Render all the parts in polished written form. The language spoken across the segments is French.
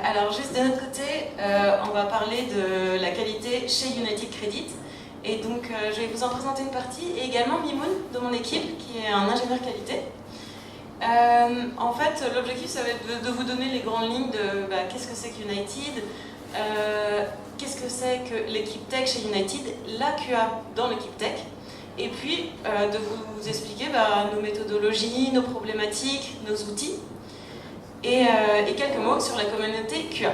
Alors juste de notre côté, on va parler de la qualité chez United Credit. Et donc je vais vous en présenter une partie, et également Mimoun de mon équipe, qui est un ingénieur qualité. En fait, l'objectif, ça va être de vous donner les grandes lignes de qu'est-ce que c'est qu'United, qu'est-ce que c'est que l'équipe tech chez United, la QA dans l'équipe tech, et puis de vous expliquer nos méthodologies, nos problématiques, nos outils, et quelques mots sur la communauté QA.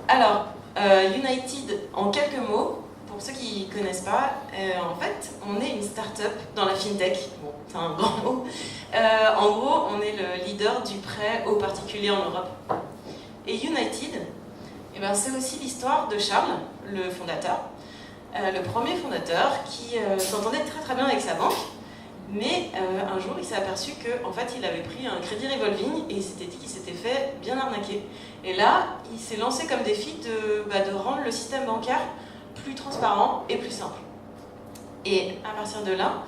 Alors, United, en quelques mots, pour ceux qui ne connaissent pas, en fait, on est une start-up dans la fintech. Bon, c'est un grand mot. En gros, on est le leader du prêt aux particuliers en Europe. Et United, c'est aussi l'histoire de Charles, le fondateur. Le premier fondateur qui s'entendait très très bien avec sa banque, mais un jour il s'est aperçu qu'en fait il avait pris un crédit revolving et il s'était dit qu'il s'était fait bien arnaquer. Et là, il s'est lancé comme défi de rendre le système bancaire plus transparent et plus simple. Et à partir de là,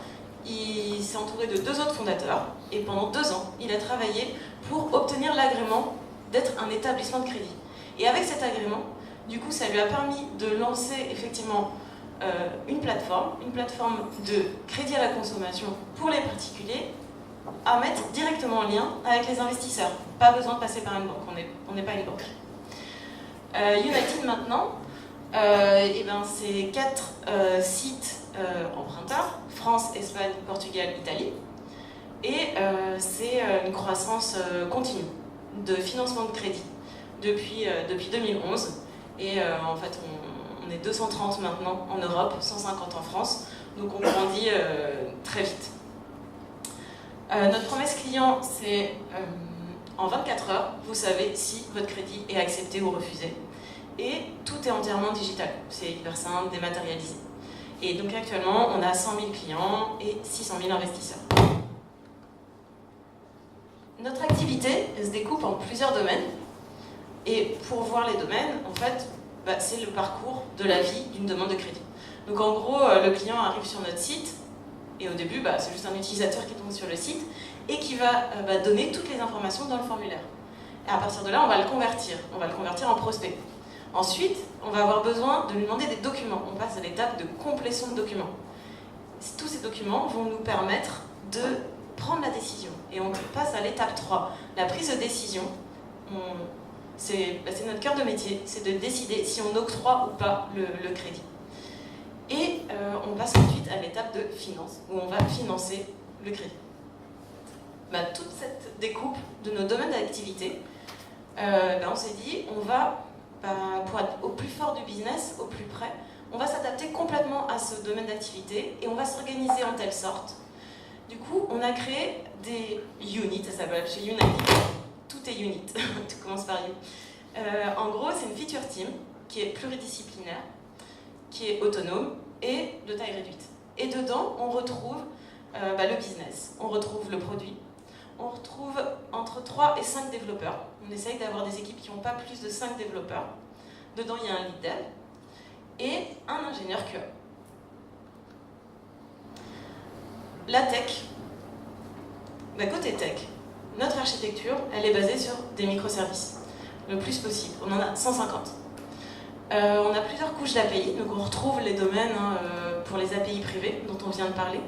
il s'est entouré de 2 autres fondateurs et pendant 2 ans, il a travaillé pour obtenir l'agrément d'être un établissement de crédit. Et avec cet agrément, du coup, ça lui a permis de lancer effectivement une plateforme de crédit à la consommation pour les particuliers à mettre directement en lien avec les investisseurs. Pas besoin de passer par une banque, on n'est pas une banque. United maintenant, c'est 4 sites emprunteurs, France, Espagne, Portugal, Italie, et c'est une croissance continue de financement de crédit depuis 2011, et en fait on est 230 maintenant en Europe, 150 en France, donc on grandit très vite. Notre promesse client, c'est en 24 heures, vous savez si votre crédit est accepté ou refusé. Et tout est entièrement digital, c'est hyper simple, dématérialisé. Et donc actuellement, on a 100 000 clients et 600 000 investisseurs. Notre activité se découpe en plusieurs domaines. Et pour voir les domaines, en fait, c'est le parcours de la vie d'une demande de crédit. Donc en gros, le client arrive sur notre site, et au début, c'est juste un utilisateur qui tombe sur le site, et qui va donner toutes les informations dans le formulaire. Et à partir de là, on va le convertir en prospect. Ensuite, on va avoir besoin de lui demander des documents. On passe à l'étape de complétion de documents. Tous ces documents vont nous permettre de prendre la décision. Et on passe à l'étape 3, la prise de décision. C'est notre cœur de métier, c'est de décider si on octroie ou pas le crédit. Et on passe ensuite à l'étape de finance, où on va financer le crédit. Toute cette découpe de nos domaines d'activité, on s'est dit, on va, pour être au plus fort du business, au plus près, on va s'adapter complètement à ce domaine d'activité et on va s'organiser en telle sorte. Du coup, on a créé des units, ça s'appelle chez United. Tout est unit, tout commence par U. En gros, c'est une feature team qui est pluridisciplinaire, qui est autonome et de taille réduite. Et dedans, on retrouve le business, on retrouve le produit, on retrouve entre 3 et 5 développeurs. On essaye d'avoir des équipes qui n'ont pas plus de 5 développeurs. Dedans, il y a un lead dev et un ingénieur QA. La tech. Côté tech, notre architecture, elle est basée sur des microservices, le plus possible. On en a 150. On a plusieurs couches d'API, donc on retrouve les domaines pour les API privés dont on vient de parler.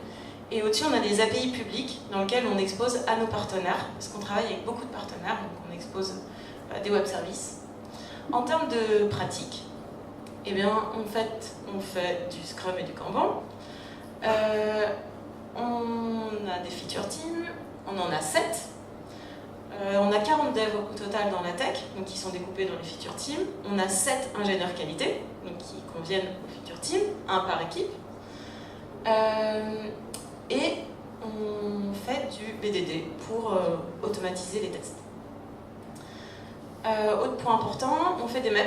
Et au-dessus, on a des API publiques dans lesquelles on expose à nos partenaires, parce qu'on travaille avec beaucoup de partenaires, donc on expose des web services. En termes de pratique, on fait du Scrum et du Kanban. On a des feature teams, on en a 7. On a 40 devs au total dans la tech, donc qui sont découpés dans les feature teams. On a 7 ingénieurs qualité, donc qui conviennent aux feature teams, un par équipe. Et on fait du BDD pour automatiser les tests. Autre point important, on fait des maps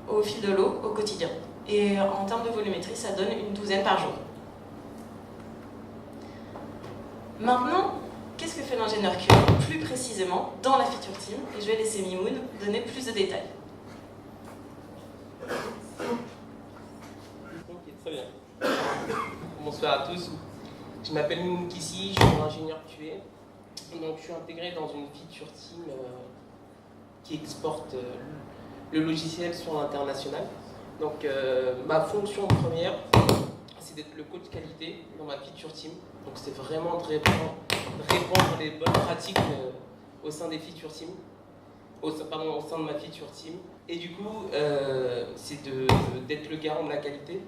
au fil de l'eau au quotidien. Et en termes de volumétrie, ça donne une 12aine par jour. Maintenant, qu'est-ce que fait l'ingénieur QA plus précisément dans la feature team? Et je vais laisser Mimoun donner plus de détails. Ok, très bien. Bonsoir à tous. Je m'appelle Mimoun Kissi, je suis ingénieur QA. Donc, je suis intégré dans une feature team qui exporte le logiciel sur l'international. Donc ma fonction première, c'est d'être le coach qualité dans ma feature team. Donc c'est vraiment de répondre les bonnes pratiques au sein des feature teams, au sein de ma feature team. Et du coup, c'est d'être le garant de la qualité.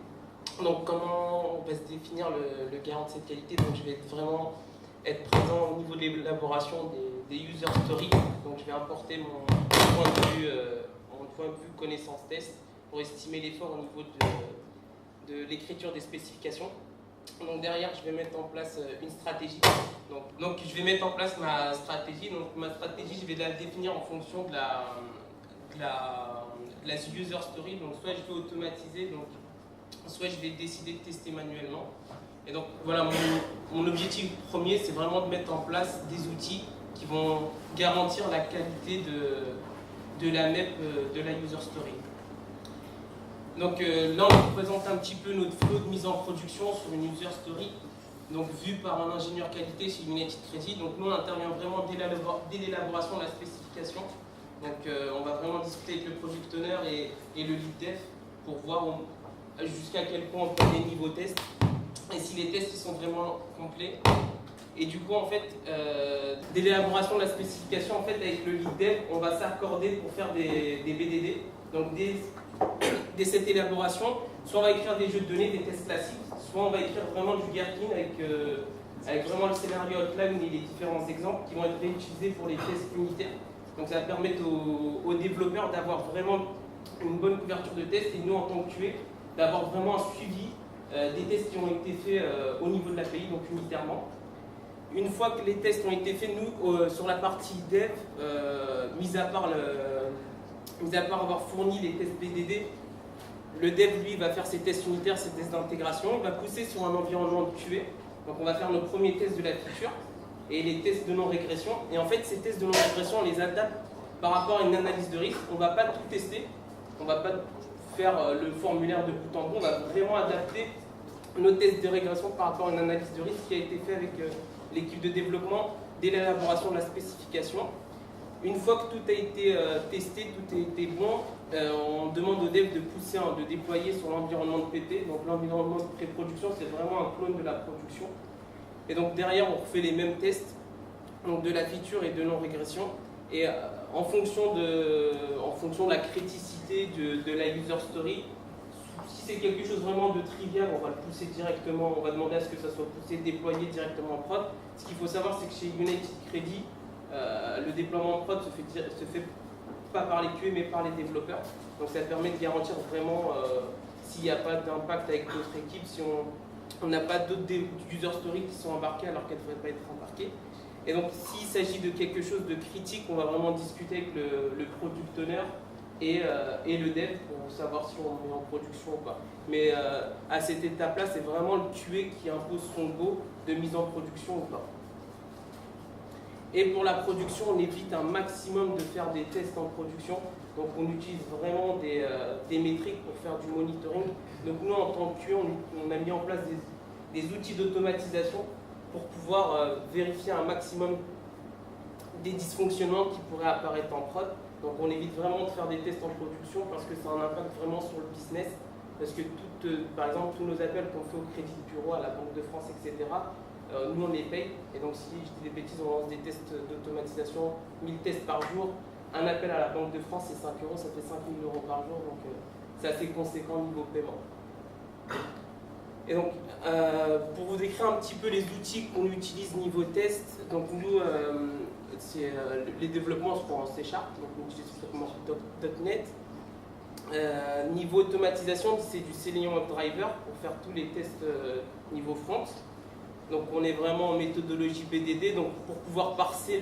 Donc comment on va se définir le garant de cette qualité? Donc je vais vraiment être présent au niveau de l'élaboration des user stories. Donc je vais importer mon point de vue connaissance test pour estimer l'effort au niveau de l'écriture des spécifications. Donc derrière, je vais mettre en place une stratégie. Donc je vais mettre en place ma stratégie. Donc ma stratégie, je vais la définir en fonction de la user story. Donc soit je vais automatiser, donc soit je vais décider de tester manuellement. Et donc voilà, mon objectif premier, c'est vraiment de mettre en place des outils qui vont garantir la qualité de la MEP, de la user story. Donc là, on vous présente un petit peu notre flow de mise en production sur une user story, donc vu par un ingénieur qualité chez United Credit. Donc nous, on intervient vraiment dès l'élaboration de la spécification. Donc on va vraiment discuter avec le product owner et le lead dev pour voir jusqu'à quel point on peut des niveaux tests et si les tests ils sont vraiment complets. Et du coup, en fait, dès l'élaboration de la spécification, en fait, avec le lead dev, on va s'accorder pour faire des BDD. Donc dès cette élaboration, soit on va écrire des jeux de données, des tests classiques, soit on va écrire vraiment du Gherkin avec vraiment le scénario outline et les différents exemples qui vont être réutilisés pour les tests unitaires. Donc ça va permettre aux développeurs d'avoir vraiment une bonne couverture de tests et nous, en tant que QA, d'avoir vraiment un suivi des tests qui ont été faits au niveau de l'API, donc unitairement. Une fois que les tests ont été faits, nous, sur la partie dev, mis à part avoir fourni les tests BDD, le dev, lui, va faire ses tests unitaires, ses tests d'intégration, il va pousser sur un environnement de QA. Donc on va faire nos premiers tests de la feature et les tests de non-régression. Et en fait, ces tests de non-régression, on les adapte par rapport à une analyse de risque. On ne va pas tout tester, on ne va pas faire le formulaire de bout en bout, on va vraiment adapter nos tests de régression par rapport à une analyse de risque qui a été faite avec l'équipe de développement dès l'élaboration de la spécification. Une fois que tout a été testé, tout a été bon, on demande au dev de pousser, de déployer sur l'environnement de PT. Donc l'environnement de pré-production, c'est vraiment un clone de la production. Et donc derrière, on refait les mêmes tests donc de la feature et de non-régression. Et en fonction de la criticité de la user story, si c'est quelque chose vraiment de trivial, on va le pousser directement, on va demander à ce que ça soit poussé, déployé directement en prod. Ce qu'il faut savoir, c'est que chez United Credit, le déploiement en prod se fait pas par les QA mais par les développeurs. Donc ça permet de garantir vraiment s'il n'y a pas d'impact avec d'autres équipes, si on n'a pas d'autres user stories qui sont embarquées alors qu'elles ne devraient pas être embarquées. Et donc s'il s'agit de quelque chose de critique, on va vraiment discuter avec le product owner et le dev pour savoir si on est en production ou pas. Mais à cette étape-là, c'est vraiment le QA qui impose son go de mise en production ou pas. Et pour la production, on évite un maximum de faire des tests en production. Donc on utilise vraiment des métriques pour faire du monitoring. Donc nous, en tant que QA, on a mis en place des outils d'automatisation pour pouvoir vérifier un maximum des dysfonctionnements qui pourraient apparaître en prod. Donc on évite vraiment de faire des tests en production parce que ça a un impact vraiment sur le business. Parce que par exemple, tous nos appels qu'on fait au Crédit Bureau, à la Banque de France, etc., nous on les paye. Et donc si je dis des bêtises, on lance des tests d'automatisation, 1000 tests par jour. Un appel à la Banque de France, c'est 5 euros, ça fait 5000 euros par jour. Donc c'est assez conséquent niveau paiement. Et donc, pour vous décrire un petit peu les outils qu'on utilise niveau test, donc nous, les développements se font en C#, donc on utilise .NET. Niveau automatisation, c'est du Selenium WebDriver pour faire tous les tests niveau front. Donc on est vraiment en méthodologie BDD, donc pour pouvoir parser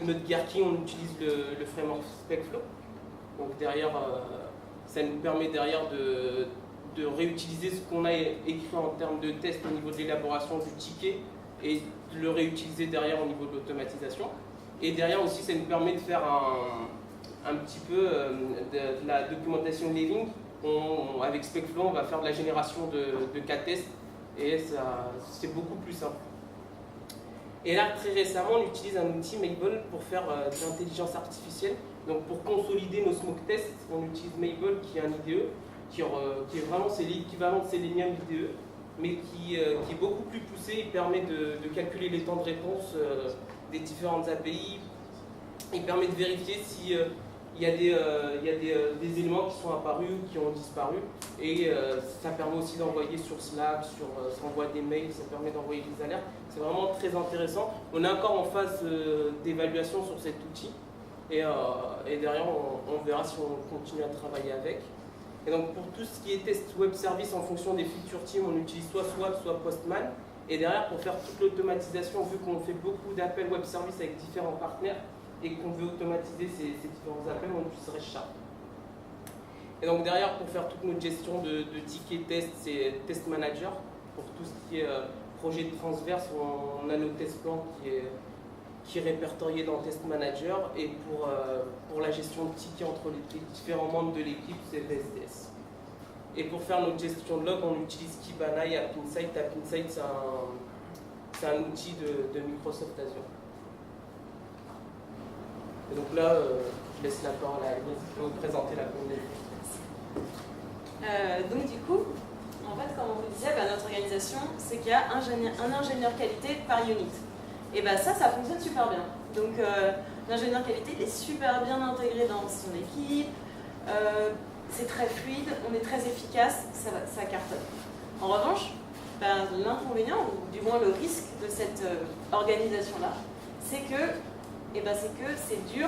notre Gherkin, on utilise le framework SpecFlow. Donc derrière, ça nous permet derrière de réutiliser ce qu'on a écrit en termes de tests au niveau de l'élaboration du ticket et de le réutiliser derrière au niveau de l'automatisation. Et derrière aussi, ça nous permet de faire un petit peu de la documentation living. Avec SpecFlow, on va faire de la génération de cas tests et c'est beaucoup plus simple. Et là, très récemment, on utilise un outil Makeball pour faire de l'intelligence artificielle. Donc pour consolider nos smoke tests, on utilise Maple qui est un IDE, qui est vraiment c'est l'équivalent de Selenium IDE, mais qui est beaucoup plus poussé. Il permet de calculer les temps de réponse des différentes API. Il permet de vérifier si il y a des éléments qui sont apparus ou qui ont disparu. Et ça permet aussi d'envoyer sur Slack, ça envoie des mails, ça permet d'envoyer des alertes. C'est vraiment très intéressant. On est encore en phase d'évaluation sur cet outil. Et derrière, on verra si on continue à travailler avec. Et donc pour tout ce qui est test web service en fonction des feature teams, on utilise soit Swap, soit Postman. Et derrière, pour faire toute l'automatisation, vu qu'on fait beaucoup d'appels web service avec différents partenaires, et qu'on veut automatiser ces différents appels, on utiliserait Sharp. Et donc derrière, pour faire toute notre gestion de tickets test, c'est Test Manager. Pour tout ce qui est projet de transverse, on a nos test plans qui est répertorié dans Test Manager. Et pour la gestion de tickets entre les différents membres de l'équipe, c'est VSTS. Et pour faire notre gestion de log, on utilise Kibana et AppInsight. AppInsight, c'est un outil de Microsoft Azure. Et donc là, je laisse la parole à Agnès pour vous présenter la communauté. Donc du coup, en fait, comme on vous disait, notre organisation, c'est qu'il y a un ingénieur qualité par unit. Et ça fonctionne super bien. Donc l'ingénieur qualité, il est super bien intégré dans son équipe, c'est très fluide, on est très efficace, ça cartonne. En revanche, l'inconvénient, ou du moins le risque de cette organisation-là, c'est que c'est dur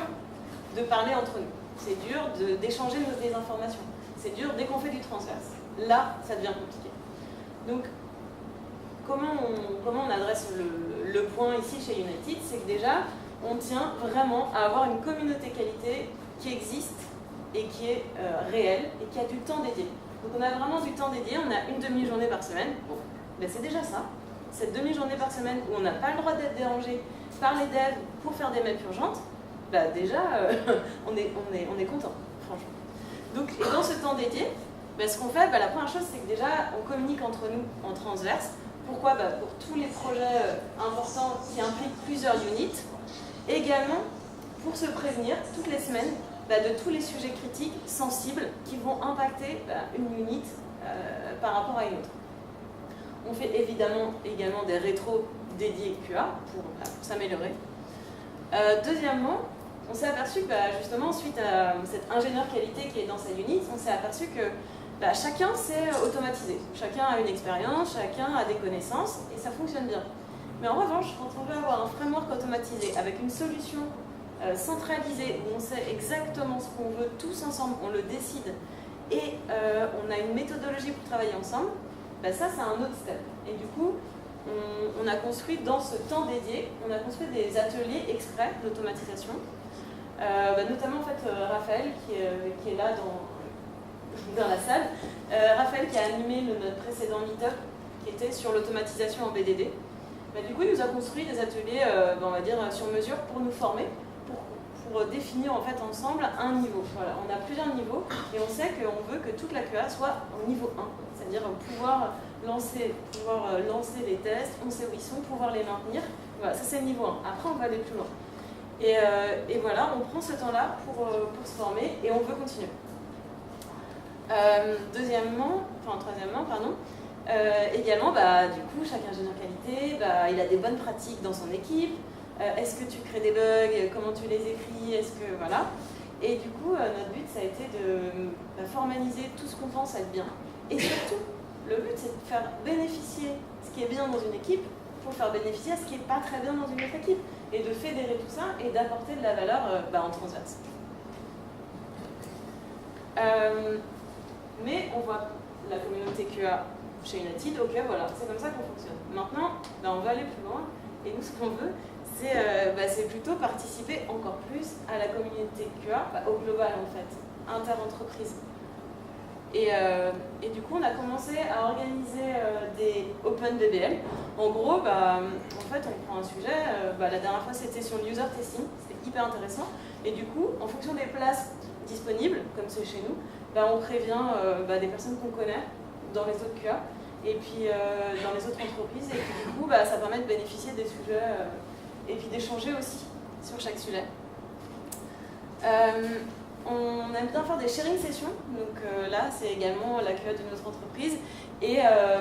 de parler entre nous. C'est dur d'échanger des informations. C'est dur dès qu'on fait du transverse. Là, ça devient compliqué. Donc, comment on adresse le point ici chez United? C'est que déjà, on tient vraiment à avoir une communauté qualité qui existe et qui est réelle et qui a du temps dédié. Donc, on a vraiment du temps dédié. On a une demi-journée par semaine. Bon, c'est déjà ça. Cette demi-journée par semaine où on n'a pas le droit d'être dérangé par les devs pour faire des maps urgentes, déjà, on est content, franchement. Donc, et dans ce temps dédié, ce qu'on fait, la première chose, c'est que déjà, on communique entre nous en transverse. Pourquoi? Pour tous les projets importants qui impliquent plusieurs units. Et également, pour se prévenir toutes les semaines de tous les sujets critiques, sensibles, qui vont impacter une unit par rapport à une autre. On fait évidemment également des rétros dédiés QA pour s'améliorer. Deuxièmement, on s'est aperçu que justement, suite à cet ingénieur qualité qui est dans sa unit, on s'est aperçu que chacun sait automatiser. Chacun a une expérience, chacun a des connaissances et ça fonctionne bien. Mais en revanche, quand on veut avoir un framework automatisé avec une solution centralisée où on sait exactement ce qu'on veut tous ensemble, on le décide et on a une méthodologie pour travailler ensemble, ça c'est un autre step. Et du coup, on a construit dans ce temps dédié, on a construit des ateliers exprès d'automatisation. Notamment en fait Raphaël qui est là dans la salle. Raphaël qui a animé notre précédent meet-up qui était sur l'automatisation en BDD. Du coup, il nous a construit des ateliers, on va dire, sur mesure pour nous former, pour définir en fait ensemble un niveau. Voilà, on a plusieurs niveaux et on sait qu'on veut que toute la QA soit au niveau 1, c'est-à-dire pouvoir lancer les tests, on sait où ils sont, pouvoir les maintenir. Voilà, ça c'est le niveau 1. Après, on va aller plus loin. Et voilà, on prend ce temps-là pour se former et on veut continuer. Troisièmement, également, du coup, chaque ingénieur qualité, il a des bonnes pratiques dans son équipe. Est-ce que tu crées des bugs? Comment tu les écris? Voilà. Et du coup, notre but, ça a été de formaliser tout ce qu'on pense être bien. Et surtout, le but, c'est de faire bénéficier ce qui est bien dans une équipe pour faire bénéficier à ce qui n'est pas très bien dans une autre équipe. Et de fédérer tout ça et d'apporter de la valeur en transverse. Mais on voit la communauté QA chez United, ok, voilà, c'est comme ça qu'on fonctionne. Maintenant, on va aller plus loin, et nous, ce qu'on veut, c'est plutôt participer encore plus à la communauté QA, au global en fait, inter-entreprise. Et du coup, on a commencé à organiser des Open BBL. En gros, en fait, on prend un sujet, la dernière fois c'était sur le user testing, c'était hyper intéressant. Et du coup, en fonction des places disponibles, comme c'est chez nous, on prévient des personnes qu'on connaît dans les autres QA et puis dans les autres entreprises. Et puis du coup, ça permet de bénéficier des sujets et puis d'échanger aussi sur chaque sujet. On aime bien faire des sharing sessions, donc là c'est également la QA de notre entreprise et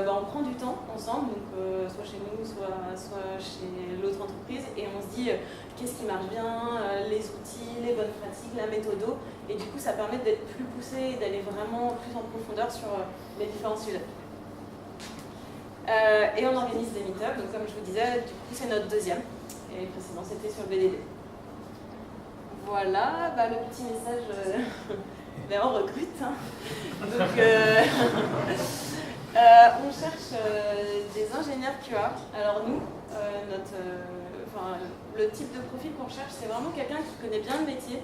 on prend du temps ensemble, donc soit chez nous, soit chez l'autre entreprise et on se dit qu'est-ce qui marche bien, les outils, les bonnes pratiques, la méthode et du coup ça permet d'être plus poussé et d'aller vraiment plus en profondeur sur les différents sujets. Et on organise des meet-ups, donc comme je vous disais, du coup c'est notre deuxième et le précédent c'était sur le BDD. Voilà, le petit message, on recrute. Hein. Donc, on cherche des ingénieurs QA. Alors nous, le type de profil qu'on cherche, c'est vraiment quelqu'un qui connaît bien le métier,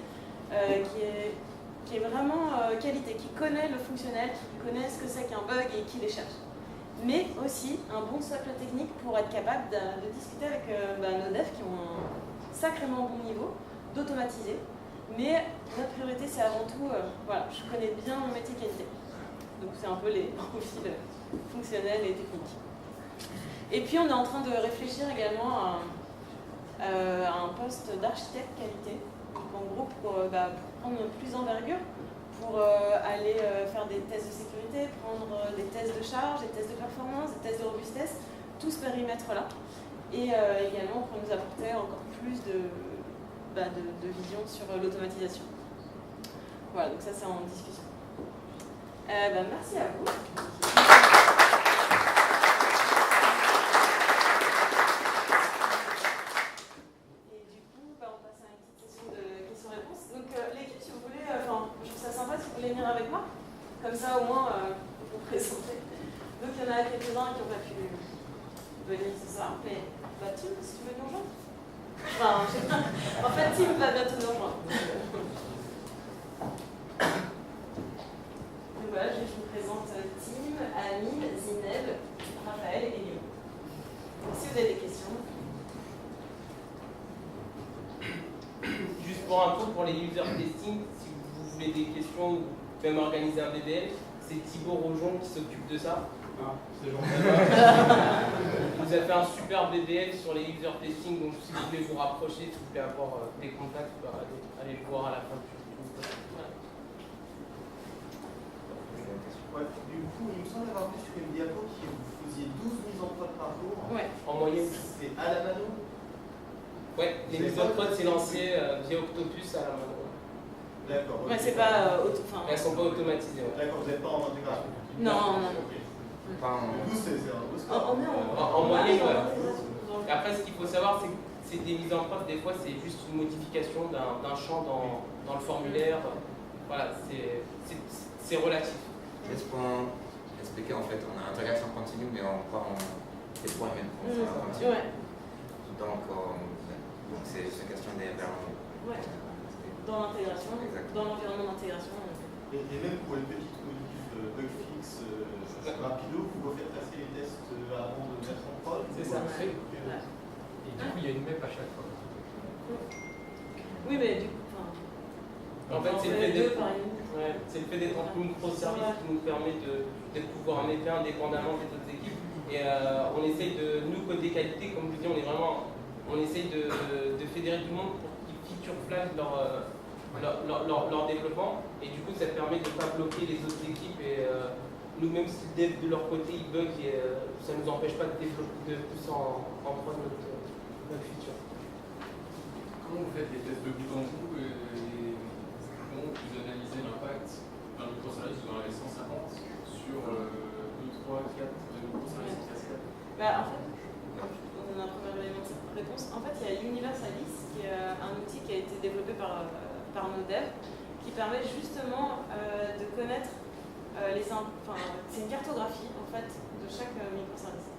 qui est vraiment qualité, qui connaît le fonctionnel, qui connaît ce que c'est qu'un bug et qui les cherche. Mais aussi un bon socle technique pour être capable de discuter avec nos devs qui ont un sacrément bon niveau, d'automatiser. Mais notre priorité, c'est avant tout, je connais bien mon métier qualité. Donc c'est un peu les profils fonctionnels et techniques. Et puis on est en train de réfléchir également à un poste d'architecte qualité. Donc en gros, pour prendre plus d'envergure, pour aller faire des tests de sécurité, prendre des tests de charge, des tests de performance, des tests de robustesse, tout ce périmètre-là. Et également pour nous apporter encore plus de vision sur l'automatisation. Voilà, donc ça c'est en discussion. Merci à vous. Et du coup, on passe à une petite session de questions-réponses. Donc l'équipe, si vous voulez, je trouve ça sympa si vous voulez venir avec moi. Comme ça, au moins, vous présenter. Donc il y en a quelques-uns qui n'ont pas pu venir ce soir. Mais Tim, si tu veux nous rejoindre. En fait, Tim va bientôt nous rejoindre. Donc voilà, je vous présente Tim, Amine, Zineb, Raphaël et Léo. Donc, si vous avez des questions. Juste pour info, pour les user testing, si vous voulez des questions ou même organiser un BBL, c'est Thibaut Rojon qui s'occupe de ça. Il nous a fait un super BBL sur les user testing, donc si vous voulez vous rapprocher, si vous voulez avoir des contacts, allez le voir à la fin du voilà. Ouais, du coup, il me semble avoir vu sur une diapo que vous faisiez 12 mises en prod par jour. Ouais. En moyenne. C'est à la mano. Ouais, les mises en prod, c'est lancé via Octopus à la mano. D'accord. Ouais, c'est pas elles sont pas automatisées. Ouais. D'accord, vous n'êtes pas en intégration. Non. Okay. Enfin, Du coup, c'est un beau score. En moyenne, ouais. Et après, ce qu'il faut savoir, c'est que c'est des mises en prod, des fois, c'est juste une modification d'un champ dans le formulaire. Voilà, c'est relatif. Est-ce qu'on expliquer en fait, on a intégration continue, mais on part en déploiement continu. Ouais. Donc c'est une question d'environnement. Ouais. Dans l'intégration, dans l'environnement d'intégration. Et même pour les petites modifs bug fix rapido, vous refaites passer les tests avant de mettre en prod. C'est ça. Ouais. Et du coup, il y a une MEP à chaque fois. Oui, mais du coup, en fait, c'est le fait d'être en microservice qui nous permet de pouvoir en effet indépendamment des autres équipes. Et on essaye de, nous, côté qualité, comme je vous dis, on essaye de fédérer tout le monde pour qu'ils feature flag leur développement. Et du coup, ça permet de ne pas bloquer les autres équipes. Et nous, même si de leur côté ils bug, ça ne nous empêche pas de développer de pousser en prod notre feature. Comment vous faites les tests de bout en bout et comment vous analysez l'impact d'un microservice dans les 150 sur 2, 3, 4 microservices cascades? En fait, on a un premier élément de cette réponse. En fait, il y a Universalis, qui est un outil qui a été développé par nos devs, qui permet justement de connaître c'est une cartographie en fait de chaque microservice.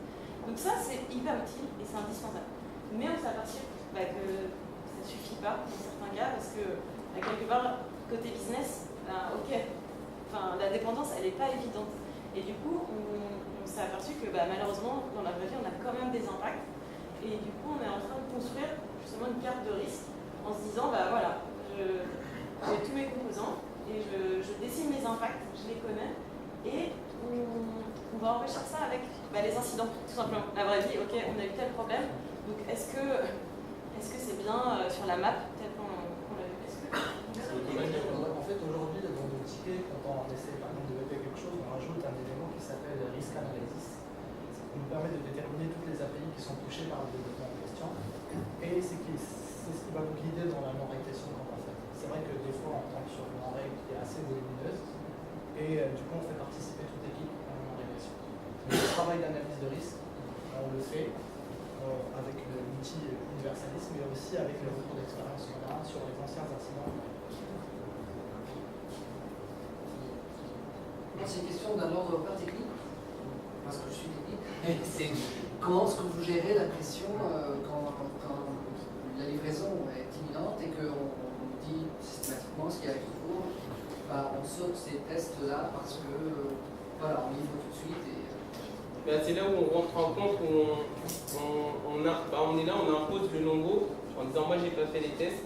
Donc ça, c'est hyper utile et c'est indispensable. Mais on s'est aperçu que ça ne suffit pas pour certains cas parce que quelque part, côté business, la dépendance, elle n'est pas évidente. Et du coup, on s'est aperçu que malheureusement, dans la vraie vie, on a quand même des impacts. Et du coup, on est en train de construire justement une carte de risque en se disant, j'ai tous mes composants et je dessine mes impacts, je les connais et on va enrichir ça avec les incidents, tout simplement. La vraie vie, ok, on a eu tel problème, donc est-ce que c'est bien sur la map, tel qu'on l'a vu? Est-ce que automatique. En fait, aujourd'hui, dans nos tickets, quand on essaie par exemple de développer quelque chose, on rajoute un élément qui s'appelle Risk Analysis, qui nous permet de déterminer toutes les API qui sont touchées par le développement en question. Et c'est ce qui va nous guider dans la non-régression qu'on va faire. C'est vrai que des fois, on tombe sur une non-règle qui est assez volumineuse, et du coup, on fait participer toute l'équipe à la non-régression. Le travail d'analyse de risque, on le fait avec l'outil Universalis, mais aussi avec les retours d'expérience qu'on a sur les anciens incidents. C'est une question d'un ordre pas technique, parce que je suis technique. C'est comment est-ce que vous gérez la pression quand la livraison est imminente et qu'on dit systématiquement ce qu'il y a qu'il faut, on saute ces tests-là parce que voilà, on livre tout de suite. C'est là où on rentre en compte, où on est là, on impose le no-go en disant moi j'ai pas fait les tests.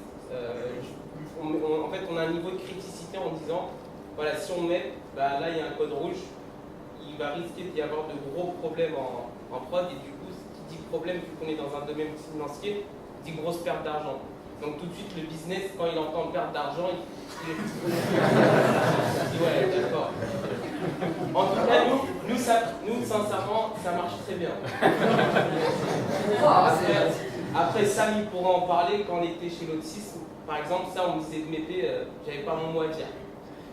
En fait, on a un niveau de criticité en disant voilà, si on met, là il y a un code rouge, il va risquer d'y avoir de gros problèmes en prod, et du coup, qui dit problème, vu qu'on est dans un domaine financier, dit grosse perte d'argent. Donc tout de suite, le business, quand il entend perte d'argent, il dit ouais, d'accord. En tout cas, nous, sincèrement, ça marche très bien. Après, Sam, il pourra en parler quand on était chez l'Autisme. Par exemple, ça, on me disait de m'épée, j'avais pas mon mot à dire.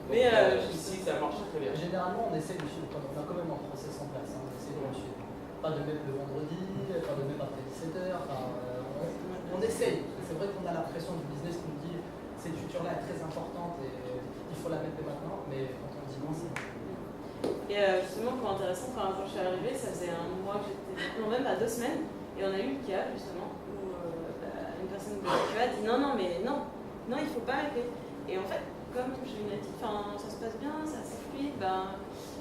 Mais ici, ça marche très bien. Généralement, on essaie de suivre, on a quand même un process en place, on essaie de le suivre. Pas de mettre le vendredi, pas de mettre après 17h, on essaye. C'est vrai qu'on a la pression du business qui nous dit cette future-là est très importante et il faut la mettre dès maintenant, mais quand on dit non, c'est non. Et justement, point intéressant, quand je suis arrivée, ça faisait un mois que j'étais, non, même pas 2 semaines, et on a eu le cas justement où une personne de QA dit non, il faut pas m'appeler. Et en fait, comme je lui ai dit, ça se passe bien, ça c'est fluide,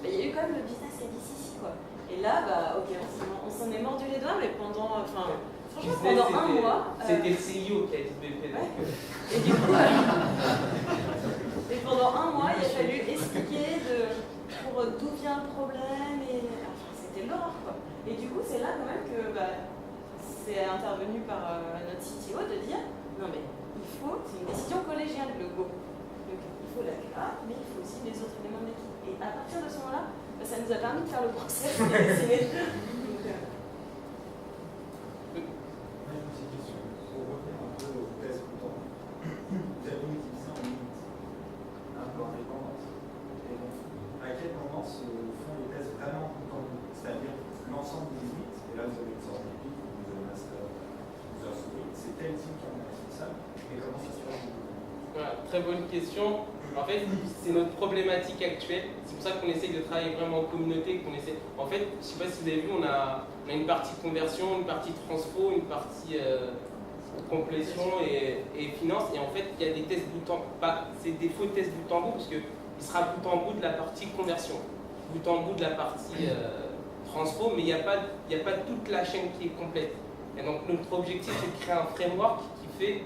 il y a eu quand même le business qui a dit si, quoi. Et là, ok, on s'en est mordu les doigts, mais pendant, franchement, pendant un mois. C'était le CIO qui a dit BP. Ouais. Et du coup, et pendant un mois, il a fallu expliquer pour d'où vient le problème, et c'était l'horreur, quoi. Et du coup, c'est là quand même que c'est intervenu par notre CTO de dire non, mais c'est une décision collégiale, le go. Donc, il faut la QA, mais il faut aussi les autres éléments de l'équipe. Et à partir de ce moment-là, ça nous a permis de faire le process et de dessiner. Pour revenir un peu au test bouton, vous avez utilisé en limite, un peu en dépendance. Et donc, à quel moment se font les tests vraiment bouton, c'est-à-dire l'ensemble des limites, et là vous avez une sorte d'équipe, vous avez un master, plusieurs souris, c'est tel type qui en est responsable, et comment ça se fait? Voilà, très bonne question. En fait, c'est notre problématique actuelle. C'est pour ça qu'on essaye de travailler vraiment en communauté. En fait, je ne sais pas si vous avez vu, on a une partie conversion, une partie transfo, une partie complétion et finance. Et en fait, il y a des tests bout en bout. C'est des faux tests bout en bout, parce qu'il sera bout en bout de la partie conversion, bout en bout de la partie transfo, mais il n'y a pas toute la chaîne qui est complète. Et donc, notre objectif, c'est de créer un framework qui fait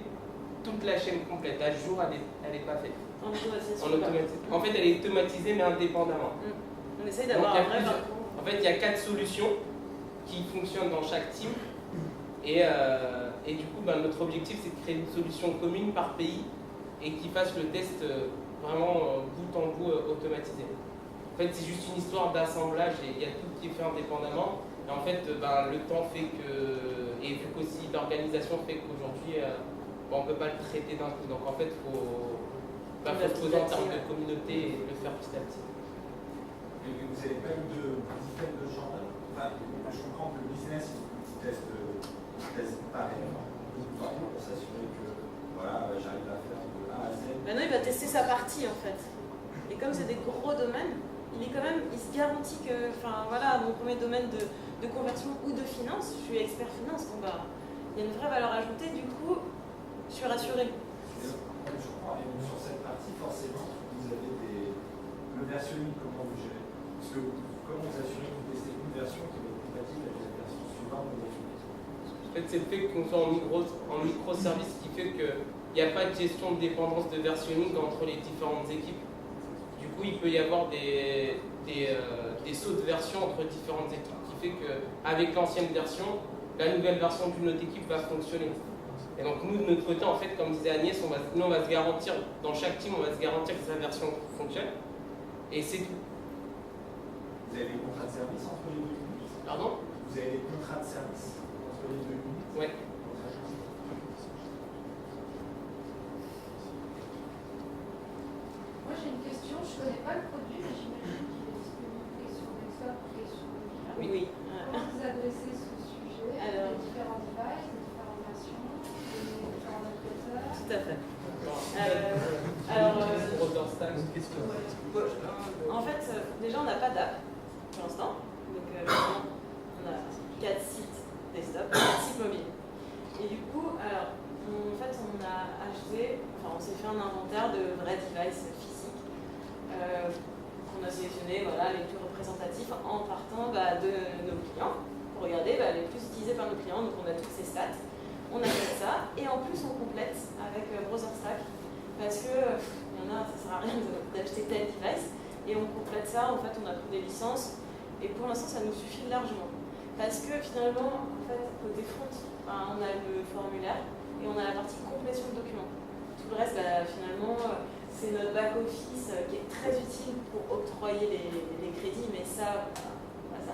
toute la chaîne complète. À ce jour, elle n'est pas faite. En automatisation. En fait, elle est automatisée, mais indépendamment. On essaye d'avoir un vrai parcours. En fait, il y a 4 solutions qui fonctionnent dans chaque team. Et du coup, notre objectif, c'est de créer une solution commune par pays et qui fasse le test vraiment bout en bout automatisé. En fait, c'est juste une histoire d'assemblage et il y a tout qui est fait indépendamment. Et en fait, le temps fait que... Et vu qu'aussi l'organisation fait qu'aujourd'hui, on ne peut pas le traiter d'un coup. Donc en fait, il faut se poser en termes de communauté et le faire petit à petit. Et vous n'avez pas eu de dizaines de gens, je comprends que le business teste pareil pour s'assurer que j'arrive à faire de A à Z. Maintenant, il va tester sa partie en fait. Et comme c'est des gros domaines, il se garantit que, mon premier domaine de conversion ou de finance, je suis expert finance, il y a une vraie valeur ajoutée, du coup, je suis rassurée. Je crois, et sur cette partie, forcément, vous avez le versionning, comment vous gérez? Parce que comment vous assurez que vous testez une version qui va être compatible avec la version suivante de votre outil? En fait, c'est le fait qu'on soit en microservice qui fait qu'il n'y a pas de gestion de dépendance de versionning entre les différentes équipes. Du coup, il peut y avoir des sauts de version entre différentes équipes qui fait qu'avec l'ancienne version, la nouvelle version d'une autre équipe va fonctionner. Et donc nous, de notre côté, en fait, comme disait Agnès, nous, on va se garantir, dans chaque team, on va se garantir que sa version fonctionne. Et c'est tout. Vous avez des contrats de service entre les deux units? Pardon? Vous avez des contrats de service entre les deux units? Ouais. Moi j'ai une question, je ne connais pas le produit, mais j'imagine qu'il est disponible et sur desktop et sur mobile. Oui, oui. Comment vous adressez ce sujet? Alors, les différents devices, les différentes versions, les différents navigateurs? tout à fait. Browserstack. En fait, déjà on n'a pas d'app pour l'instant. Donc on a 4 sites desktop, 4 sites mobiles. Et du coup, alors, en fait, on a acheté, enfin on s'est fait un inventaire de vrais devices physiques qu'on a sélectionnés, voilà, les plus représentatifs en partant de nos clients pour regarder les plus utilisés par nos clients. Donc on a toutes ces stats. On a fait ça et en plus on complète avec BrowserStack parce que il y en a, ça sert à rien d'acheter tel device et on complète ça. En fait, on a pris des licences et pour l'instant ça nous suffit largement parce que finalement, en fait, côté front, on a le formulaire et on a la partie complétion de documents. Tout le reste, finalement, c'est notre back office qui est très utile pour octroyer les crédits, mais ça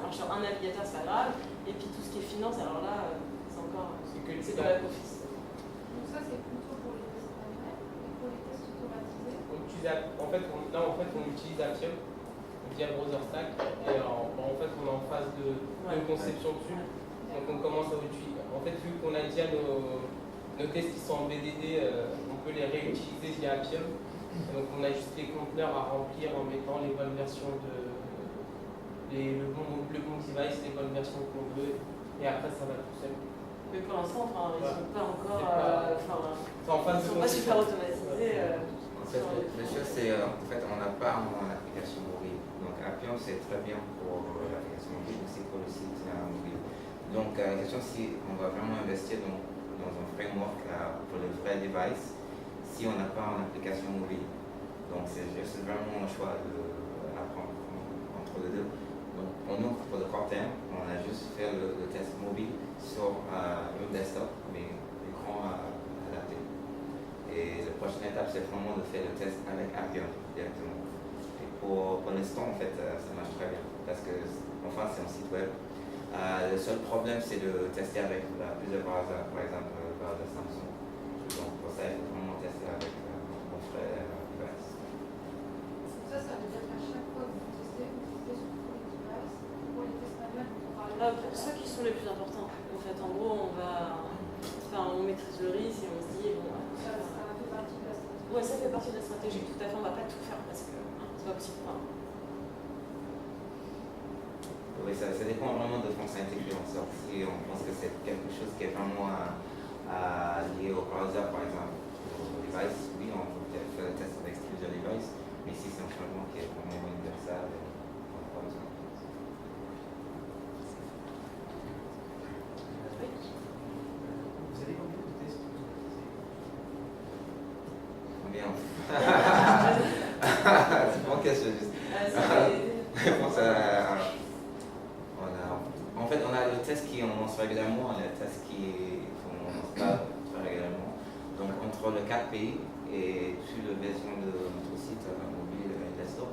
marche sur un navigateur, c'est pas grave. Et puis tout ce qui est finance, alors là, c'est encore. C'est pas la office. Donc ça c'est plutôt pour les tests manuels et pour les tests automatisés. On utilise Appium via BrowserStack et en fait on est en phase de conception dessus. Donc on commence à utiliser. En fait, vu qu'on a déjà nos tests qui sont en BDD, on peut les réutiliser via Appium. Donc on a juste les conteneurs à remplir en mettant les bonnes versions le bon device, les bonnes versions qu'on veut, et après ça va tout seul. Mais pour l'instant, ils ne sont pas encore. C'est en phase ils ne sont pas super automatisés. En fait, le chose, c'est en fait, on n'a pas une application mobile. Donc Appium, c'est très bien pour l'application mobile, aussi pour le site mobile. Donc la question, si on va vraiment investir dans un framework pour les vrais devices, si on n'a pas une application mobile. Donc c'est vraiment un choix à prendre entre les deux. Donc pour nous, pour le court terme, on a juste fait le test mobile sur le desktop, mais écran adapté. Et la prochaine étape, c'est vraiment de faire le test avec Appium directement. Et pour l'instant, en fait, ça marche très bien, parce que enfin, c'est un site web. Le seul problème, c'est de tester avec plusieurs browsers, par exemple le browser Samsung. Donc pour ça, il faut vraiment tester avec mon frère device. Ça veut dire qu'à chaque fois que vous testez sur tous les devices, pour les tests manuels, on parle Pour ceux qui sont les plus importants, en fait, en gros, on maîtrise le risque et on se dit, bon, ça fait partie de la stratégie. ouais, ça fait partie de la stratégie, tout à fait, on ne va pas tout faire parce que c'est pas possible. Oui, ça dépend vraiment de fonctionnalité qu'on sort. Si on pense que c'est quelque chose qui est vraiment lié au browser, par exemple, au device, oui, on peut faire le test avec plusieurs devices, mais si c'est un changement qui est vraiment universel, on n'a pas besoin. Vous avez combien de tests automatisés? Combien? C'est une bonne question, juste. En fait, on a le test qui on lance régulièrement et le test qui on lance pas régulièrement. Donc, entre le 4 pays et sur la version de notre site mobile et desktop,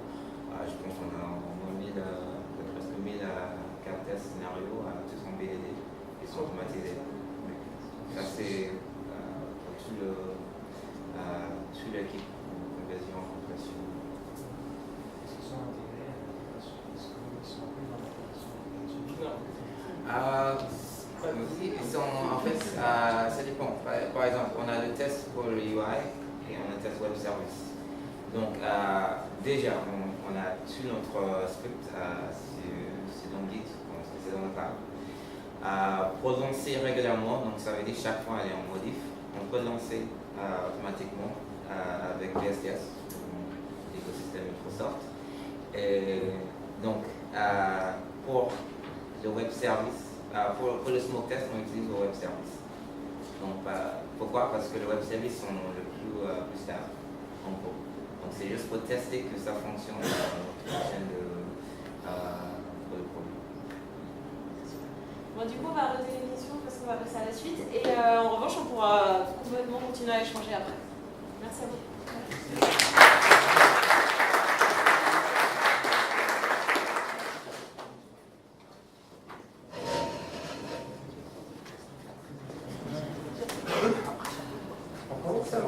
je pense qu'on a au moins presque 1000 4 tests scénarios, tous en BDD et sont automatisés. Ça, c'est pour toute l'équipe, conversion, compression. Est-ce qu'ils sont intégrés à l'application? Est-ce qu'ils sont inclus dans l'application? Non. En fait, ça dépend. Par exemple, on a le test pour le UI et on a le test web service. Donc, déjà, on a tout notre script c'est dans Git, c'est dans le cloud. Pour lancer régulièrement, donc ça veut dire chaque fois aller en modif, on peut lancer automatiquement avec VSTS, l'écosystème Microsoft. Et donc, pour le web service, pour le smoke test, on utilise le web service. Donc, pourquoi? Parce que le web service sont le plus stable, en gros. Donc, c'est juste pour tester que ça fonctionne dans notre chaîne pour le produit. Bon, du coup, on va arrêter l'émission parce qu'on va passer à la suite. Et en revanche, on pourra complètement continuer à échanger après. Merci à vous. On commence à